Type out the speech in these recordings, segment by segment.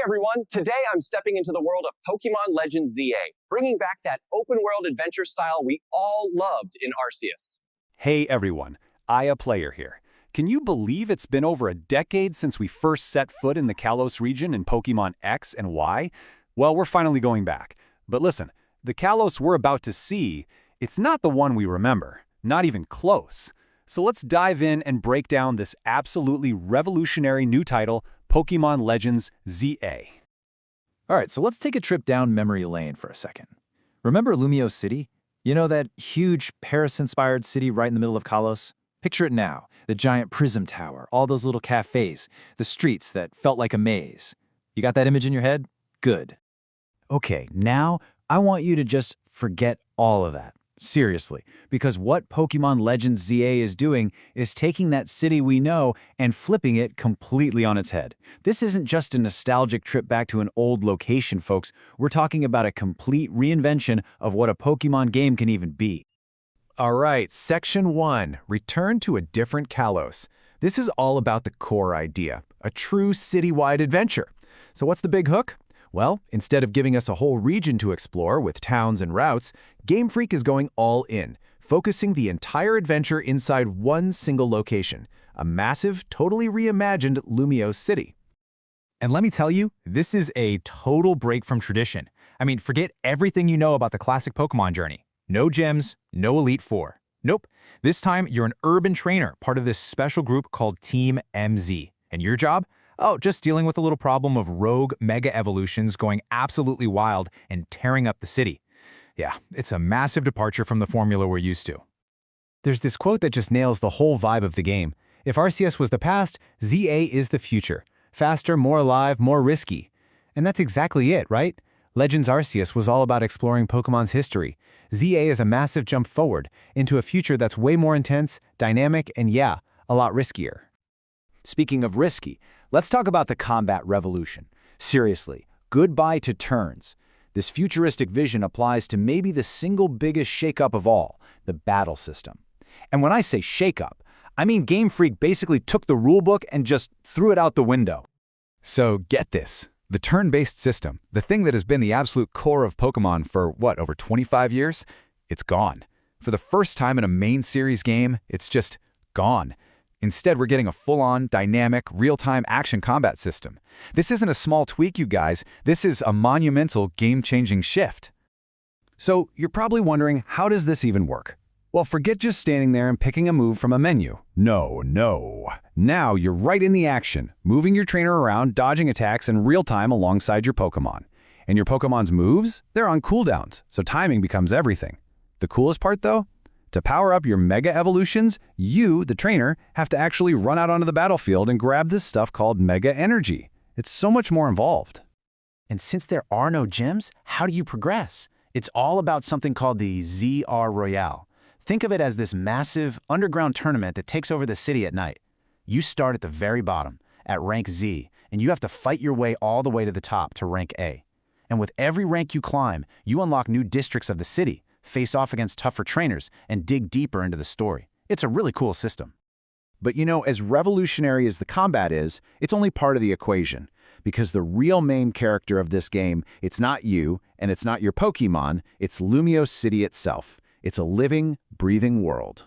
everyone! Today I'm stepping into the world of Pokémon Legends Z-A, bringing back that open-world adventure style we all loved in Arceus. Hey everyone, Aya Player here. Can you believe it's been over a decade since we first set foot in the Kalos region in Pokémon X and Y? Well, we're finally going back. But listen, the Kalos we're about to see, it's not the one we remember, not even close. So let's dive in and break down this absolutely revolutionary new title, Pokémon Legends Z-A. Alright, so let's take a trip down memory lane for a second. Remember Lumiose City? You know that huge Paris-inspired city right in the middle of Kalos? Picture it now, the giant prism tower, all those little cafes, the streets that felt like a maze. You got that image in your head? Good. Okay, now I want you to just forget all of that. Seriously, because what Pokémon Legends Z-A is doing is taking that city we know and flipping it completely on its head. This isn't just a nostalgic trip back to an old location, folks. We're talking about a complete reinvention of what a Pokémon game can even be. All right, Section 1, Return to a Different Kalos. This is all about the core idea, a true citywide adventure. So what's the big hook? Well, instead of giving us a whole region to explore with towns and routes, Game Freak is going all in, focusing the entire adventure inside one single location, a massive, totally reimagined Lumiose City. And let me tell you, this is a total break from tradition. I mean, forget everything you know about the classic Pokémon journey. No gyms, no Elite Four. Nope. This time, you're an urban trainer, part of this special group called Team MZ. And your job? Oh, just dealing with a little problem of rogue mega evolutions going absolutely wild and tearing up the city. Yeah, it's a massive departure from the formula we're used to. There's this quote that just nails the whole vibe of the game. If Arceus was the past, Z-A is the future. Faster, more alive, more risky. And that's exactly it, right? Legends Arceus was all about exploring Pokemon's history. Z-A is a massive jump forward into a future that's way more intense, dynamic, and yeah, a lot riskier. Speaking of risky, let's talk about the combat revolution. Seriously, goodbye to turns. This futuristic vision applies to maybe the single biggest shakeup of all, the battle system. And when I say shakeup, I mean Game Freak basically took the rulebook and just threw it out the window. So get this. The turn-based system, the thing that has been the absolute core of Pokémon for, what, over 25 years? It's gone. For the first time in a main series game, it's just gone. Instead, we're getting a full-on, dynamic, real-time action combat system. This isn't a small tweak, you guys. This is a monumental, game-changing shift. So you're probably wondering, how does this even work? Well, forget just standing there and picking a move from a menu. No. Now you're right in the action, moving your trainer around, dodging attacks in real time alongside your Pokémon. And your Pokémon's moves? They're on cooldowns, so timing becomes everything. The coolest part, though? To power up your Mega Evolutions, you, the trainer, have to actually run out onto the battlefield and grab this stuff called Mega Energy. It's so much more involved. And since there are no gyms, how do you progress? It's all about something called the ZR Royale. Think of it as this massive underground tournament that takes over the city at night. You start at the very bottom, at rank Z, and you have to fight your way all the way to the top to rank A. And with every rank you climb, you unlock new districts of the city, face off against tougher trainers, and dig deeper into the story. It's a really cool system. But you know, as revolutionary as the combat is, it's only part of the equation. Because the real main character of this game, it's not you, and it's not your Pokémon, it's Lumiose City itself. It's a living, breathing world.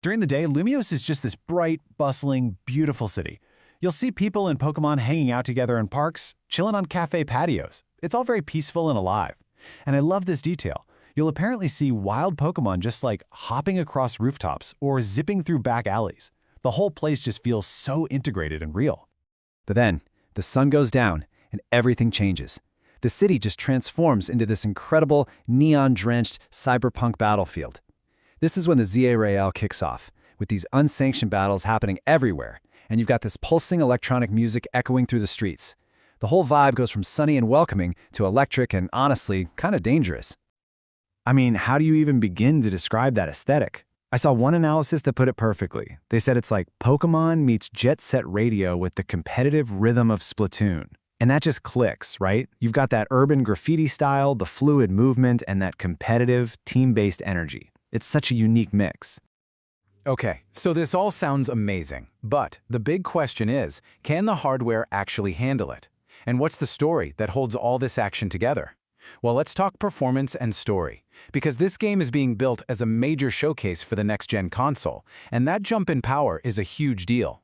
During the day, Lumiose is just this bright, bustling, beautiful city. You'll see people and Pokémon hanging out together in parks, chilling on cafe patios. It's all very peaceful and alive. And I love this detail. You'll apparently see wild Pokémon just like hopping across rooftops or zipping through back alleys. The whole place just feels so integrated and real. But then, the sun goes down and everything changes. The city just transforms into this incredible, neon-drenched cyberpunk battlefield. This is when the Z-A Royale kicks off, with these unsanctioned battles happening everywhere, and you've got this pulsing electronic music echoing through the streets. The whole vibe goes from sunny and welcoming to electric and, honestly, kind of dangerous. I mean, how do you even begin to describe that aesthetic? I saw one analysis that put it perfectly. They said it's like Pokémon meets Jet Set Radio with the competitive rhythm of Splatoon. And that just clicks, right? You've got that urban graffiti style, the fluid movement, and that competitive, team-based energy. It's such a unique mix. Okay, so this all sounds amazing, but the big question is, can the hardware actually handle it? And what's the story that holds all this action together? Well, let's talk performance and story, because this game is being built as a major showcase for the next-gen console, and that jump in power is a huge deal.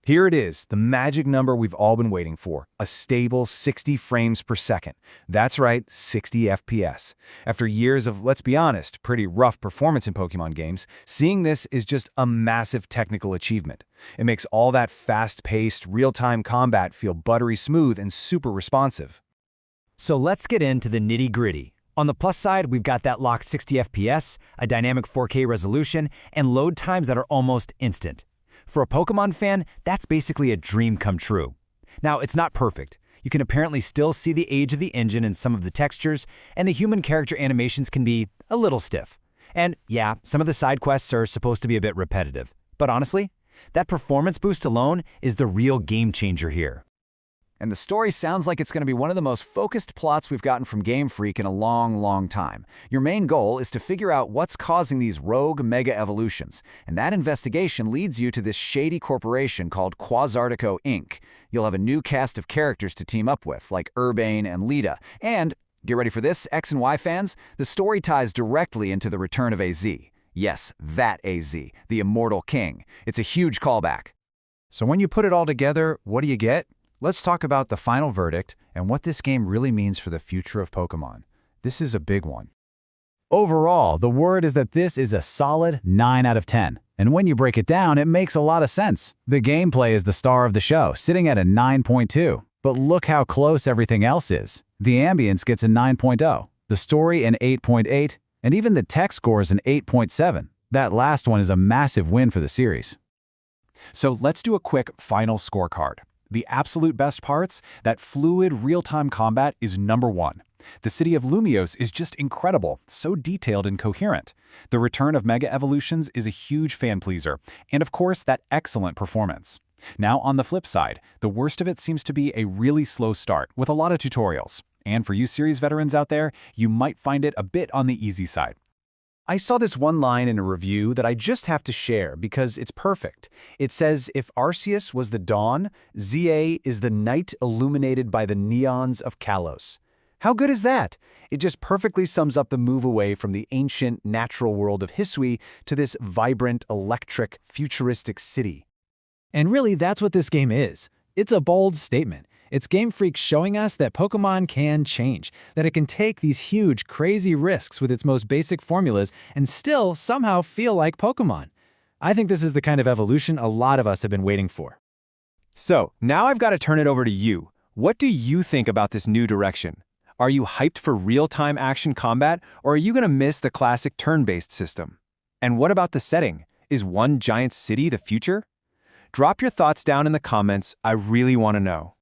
Here it is, the magic number we've all been waiting for, a stable 60 frames per second. That's right, 60 FPS. After years of, let's be honest, pretty rough performance in Pokémon games, seeing this is just a massive technical achievement. It makes all that fast-paced, real-time combat feel buttery smooth and super responsive. So let's get into the nitty-gritty. On the plus side, we've got that locked 60 FPS, a dynamic 4K resolution, and load times that are almost instant. For a Pokémon fan, that's basically a dream come true. Now, it's not perfect. You can apparently still see the age of the engine in some of the textures, and the human character animations can be a little stiff. And yeah, some of the side quests are supposed to be a bit repetitive. But honestly, that performance boost alone is the real game changer here. And the story sounds like it's going to be one of the most focused plots we've gotten from Game Freak in a long, long time. Your main goal is to figure out what's causing these rogue mega evolutions, and that investigation leads you to this shady corporation called Quasartico Inc. You'll have a new cast of characters to team up with, like Urbane and Lita, and, get ready for this, X and Y fans, the story ties directly into the return of AZ. Yes, that AZ, the Immortal King. It's a huge callback. So when you put it all together, what do you get? Let's talk about the final verdict and what this game really means for the future of Pokémon. This is a big one. Overall, the word is that this is a solid 9 out of 10. And when you break it down, it makes a lot of sense. The gameplay is the star of the show, sitting at a 9.2. But look how close everything else is. The ambience gets a 9.0, the story an 8.8, and even the tech score is an 8.7. That last one is a massive win for the series. So let's do a quick final scorecard. The absolute best parts, that fluid, real-time combat is number one. The city of Lumiose is just incredible, so detailed and coherent. The return of Mega Evolutions is a huge fan-pleaser, and of course, that excellent performance. Now, on the flip side, the worst of it seems to be a really slow start with a lot of tutorials. And for you series veterans out there, you might find it a bit on the easy side. I saw this one line in a review that I just have to share because it's perfect. It says, if Arceus was the dawn, Z-A is the night illuminated by the neons of Kalos. How good is that? It just perfectly sums up the move away from the ancient, natural world of Hisui to this vibrant, electric, futuristic city. And really, that's what this game is. It's a bold statement. It's Game Freak showing us that Pokémon can change, that it can take these huge, crazy risks with its most basic formulas and still somehow feel like Pokémon. I think this is the kind of evolution a lot of us have been waiting for. So, now I've got to turn it over to you. What do you think about this new direction? Are you hyped for real-time action combat, or are you going to miss the classic turn-based system? And what about the setting? Is one giant city the future? Drop your thoughts down in the comments. I really want to know.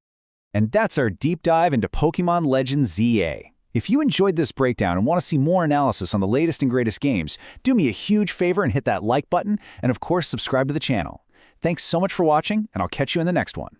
And that's our deep dive into Pokémon Legends Z-A. If you enjoyed this breakdown and want to see more analysis on the latest and greatest games, do me a huge favor and hit that like button, and of course subscribe to the channel. Thanks so much for watching, and I'll catch you in the next one.